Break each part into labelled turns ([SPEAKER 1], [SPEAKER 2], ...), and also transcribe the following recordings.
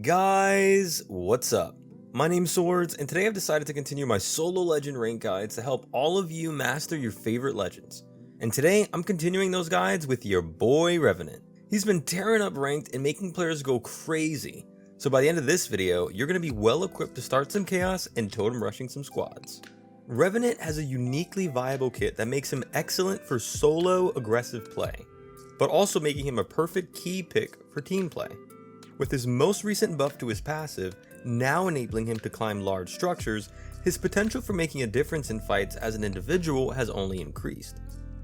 [SPEAKER 1] Guys, what's up? My name's Swords, and today I've decided to continue my solo legend rank guides to help all of you master your favorite legends. And today, I'm continuing those guides with your boy Revenant. He's been tearing up ranked and making players go crazy. So by the end of this video, you're going to be well equipped to start some chaos and totem rushing some squads. Revenant has a uniquely viable kit that makes him excellent for solo aggressive play, but also making him a perfect key pick for team play. With his most recent buff to his passive, now enabling him to climb large structures, his potential for making a difference in fights as an individual has only increased.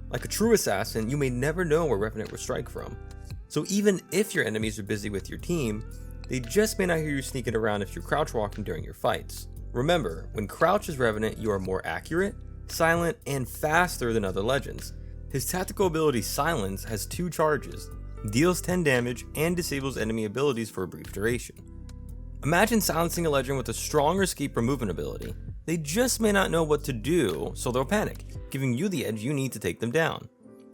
[SPEAKER 1] Like a true assassin, you may never know where Revenant will strike from. So even if your enemies are busy with your team, they just may not hear you sneaking around if you're crouch walking during your fights. Remember, when Crouch is Revenant, you are more accurate, silent, and faster than other legends. His tactical ability Silence has 2 charges, deals 10 damage, and disables enemy abilities for a brief duration. Imagine silencing a legend with a strong escape or movement ability. They just may not know what to do, so they'll panic, giving you the edge you need to take them down.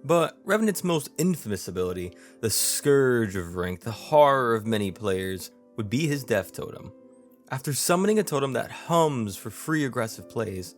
[SPEAKER 1] But Revenant's most infamous ability, the scourge of rank, the horror of many players, would be his Death Totem. After summoning a totem that hums for free aggressive plays,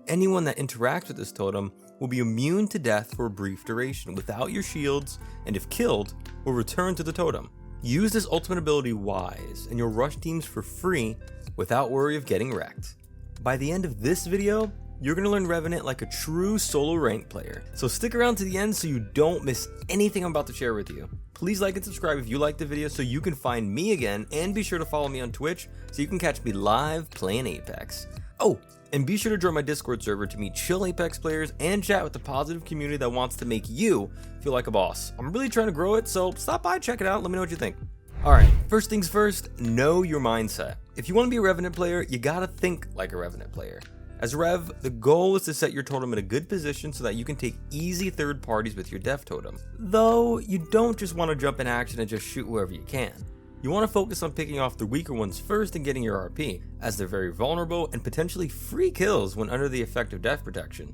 [SPEAKER 1] anyone that interacts with this totem will be immune to death for a brief duration without your shields, and if killed, will return to the totem. Use this ultimate ability wise, and you'll rush teams for free without worry of getting wrecked. By the end of this video, you're going to learn Revenant like a true solo rank player, so stick around to the end so you don't miss anything I'm about to share with you. Please like and subscribe if you liked the video so you can find me again, and be sure to follow me on Twitch so you can catch me live playing Apex. Oh, and be sure to join my Discord server to meet chill Apex players and chat with the positive community that wants to make you feel like a boss. I'm really trying to grow it, so stop by, check it out, let me know what you think. Alright, first things first, know your mindset. If you want to be a Revenant player, you gotta think like a Revenant player. As Rev, the goal is to set your totem in a good position so that you can take easy third parties with your Death Totem. Though, you don't just want to jump in action and just shoot whoever you can. You want to focus on picking off the weaker ones first and getting your RP, as they're very vulnerable and potentially free kills when under the effect of death protection.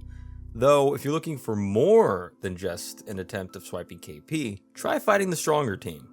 [SPEAKER 1] Though, if you're looking for more than just an attempt of swiping KP, try fighting the stronger team.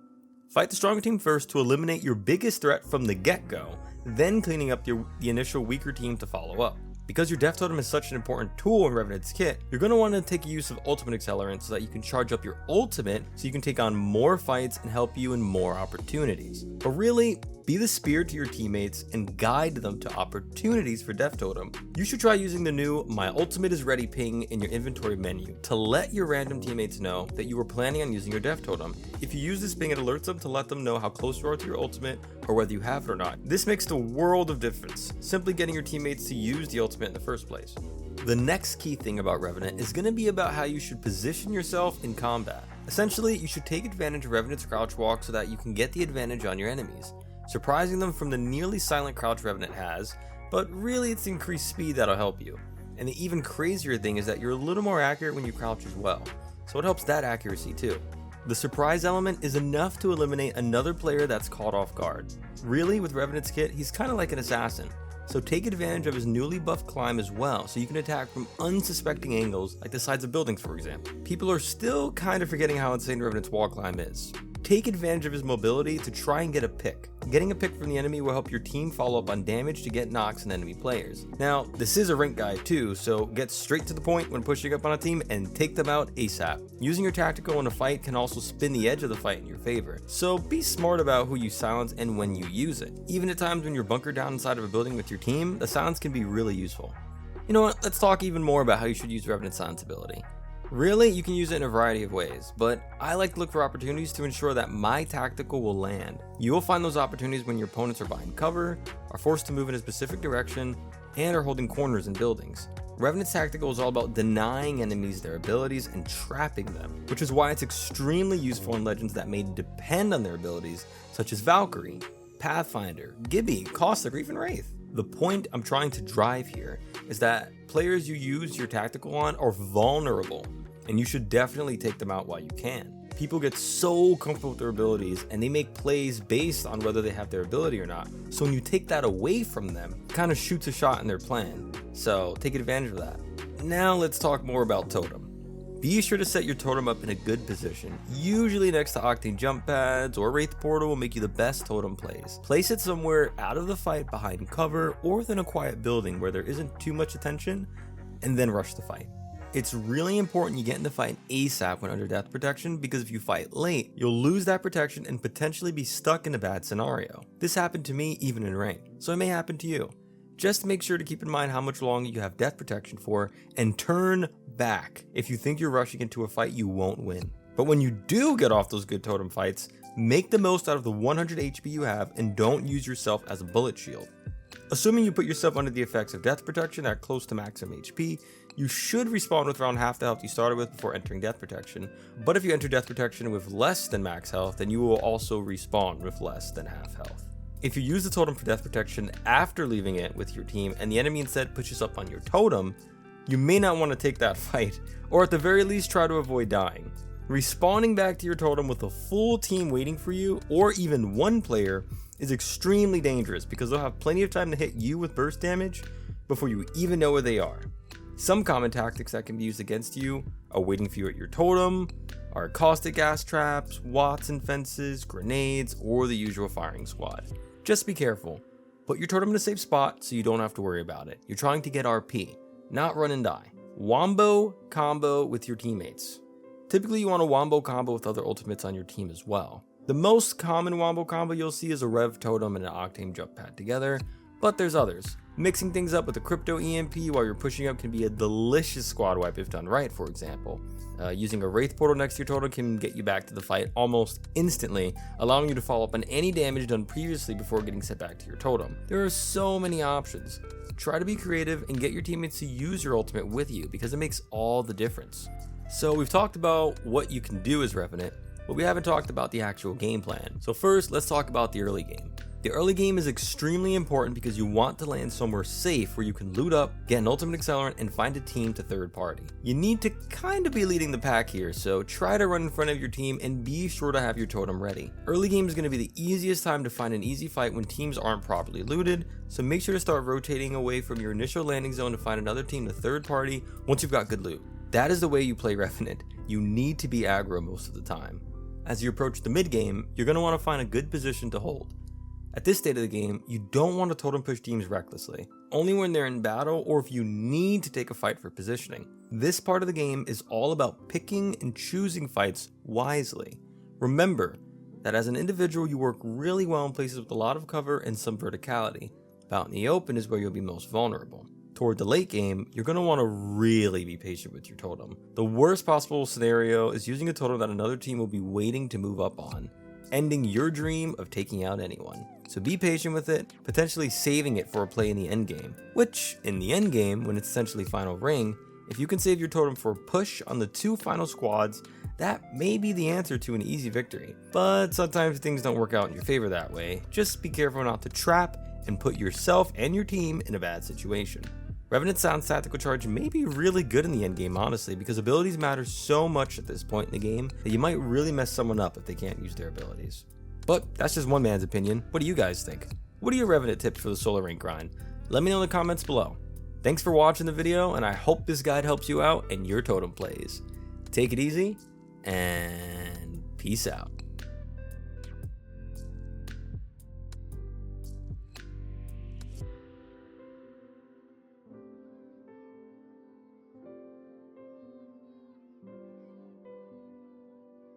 [SPEAKER 1] Fight the stronger team first to eliminate your biggest threat from the get-go, then cleaning up the initial weaker team to follow up. Because your Death Totem is such an important tool in Revenant's kit, you're going to want to take use of Ultimate Accelerant so that you can charge up your ultimate so you can take on more fights and help you in more opportunities. But really, be the spear to your teammates and guide them to opportunities for Death Totem. You should try using the new My Ultimate is Ready ping in your inventory menu to let your random teammates know that you were planning on using your Death Totem. If you use this ping, it alerts them to let them know how close you are to your ultimate or whether you have it or not. This makes the world of difference, simply getting your teammates to use the ultimate in the first place. The next key thing about Revenant is going to be about how you should position yourself in combat. Essentially, you should take advantage of Revenant's crouch walk so that you can get the advantage on your enemies, surprising them from the nearly silent crouch Revenant has, but really it's the increased speed that'll help you. And the even crazier thing is that you're a little more accurate when you crouch as well, so it helps that accuracy too. The surprise element is enough to eliminate another player that's caught off guard. Really, with Revenant's kit, he's kind of like an assassin, so take advantage of his newly buffed climb as well so you can attack from unsuspecting angles like the sides of buildings, for example. People are still kind of forgetting how insane Revenant's wall climb is. Take advantage of his mobility to try and get a pick. Getting a pick from the enemy will help your team follow up on damage to get knocks on enemy players. Now, this is a rank guide too, so get straight to the point when pushing up on a team and take them out ASAP. Using your tactical in a fight can also spin the edge of the fight in your favor, so be smart about who you silence and when you use it. Even at times when you're bunkered down inside of a building with your team, the silence can be really useful. You know what, let's talk even more about how you should use Revenant's silence ability. Really, you can use it in a variety of ways, but I like to look for opportunities to ensure that my tactical will land. You will find those opportunities when your opponents are behind cover, are forced to move in a specific direction, and are holding corners in buildings. Revenant's tactical is all about denying enemies their abilities and trapping them, which is why it's extremely useful in legends that may depend on their abilities, such as Valkyrie, Pathfinder, Gibby, Caustic, or even Wraith. The point I'm trying to drive here is that players you use your tactical on are vulnerable, and you should definitely take them out while you can. People get so comfortable with their abilities and they make plays based on whether they have their ability or not. So when you take that away from them, it kind of shoots a shot in their plan. So take advantage of that. Now let's talk more about Totem. Be sure to set your totem up in a good position, usually next to Octane jump pads or Wraith Portal will make you the best totem plays. Place it somewhere out of the fight behind cover or within a quiet building where there isn't too much attention, and then rush the fight. It's really important you get in the fight ASAP when under death protection, because if you fight late, you'll lose that protection and potentially be stuck in a bad scenario. This happened to me even in rank, so it may happen to you. Just make sure to keep in mind how much longer you have death protection for and turn back if you think you're rushing into a fight you won't win. But when you do get off those good totem fights, make the most out of the 100 HP you have and don't use yourself as a bullet shield. Assuming you put yourself under the effects of death protection at close to maximum HP, you should respawn with around half the health you started with before entering death protection, but if you enter death protection with less than max health, then you will also respawn with less than half health. If you use the totem for death protection after leaving it with your team and the enemy instead pushes up on your totem, you may not want to take that fight, or at the very least try to avoid dying. Respawning back to your totem with a full team waiting for you, or even one player, is extremely dangerous because they'll have plenty of time to hit you with burst damage before you even know where they are. Some common tactics that can be used against you are waiting for you at your totem, are caustic gas traps, Watson fences, grenades, or the usual firing squad. Just be careful. Put your totem in a safe spot so you don't have to worry about it. You're trying to get RP, not run and die. Wombo combo with your teammates. Typically you want to wombo combo with other ultimates on your team as well. The most common wombo combo you'll see is a Rev totem and an Octane jump pad together, but there's others. Mixing things up with a crypto EMP while you're pushing up can be a delicious squad wipe if done right, for example. Using a Wraith Portal next to your totem can get you back to the fight almost instantly, allowing you to follow up on any damage done previously before getting sent back to your totem. There are so many options. Try to be creative and get your teammates to use your ultimate with you because it makes all the difference. So we've talked about what you can do as Revenant, but we haven't talked about the actual game plan. So first, let's talk about the early game. The early game is extremely important because you want to land somewhere safe where you can loot up, get an ultimate accelerant, and find a team to third party. You need to kind of be leading the pack here, so try to run in front of your team and be sure to have your totem ready. Early game is going to be the easiest time to find an easy fight when teams aren't properly looted, so make sure to start rotating away from your initial landing zone to find another team to third party once you've got good loot. That is the way you play Revenant. You need to be aggro most of the time. As you approach the mid game, you're going to want to find a good position to hold. At this state of the game, you don't want to totem push teams recklessly, only when they're in battle or if you need to take a fight for positioning. This part of the game is all about picking and choosing fights wisely. Remember that as an individual you work really well in places with a lot of cover and some verticality. Out in the open is where you'll be most vulnerable. Toward the late game, you're going to want to really be patient with your totem. The worst possible scenario is using a totem that another team will be waiting to move up on, ending your dream of taking out anyone. So be patient with it, potentially saving it for a play in the end game. Which, in the end game, when it's essentially final ring, if you can save your totem for a push on the two final squads, that may be the answer to an easy victory. But sometimes things don't work out in your favor that way. Just be careful not to trap and put yourself and your team in a bad situation. Revenant Sound's tactical charge may be really good in the endgame, honestly, because abilities matter so much at this point in the game that you might really mess someone up if they can't use their abilities. But that's just one man's opinion. What do you guys think? What are your Revenant tips for the solo rank grind? Let me know in the comments below. Thanks for watching the video, and I hope this guide helps you out in your totem plays. Take it easy, and peace out.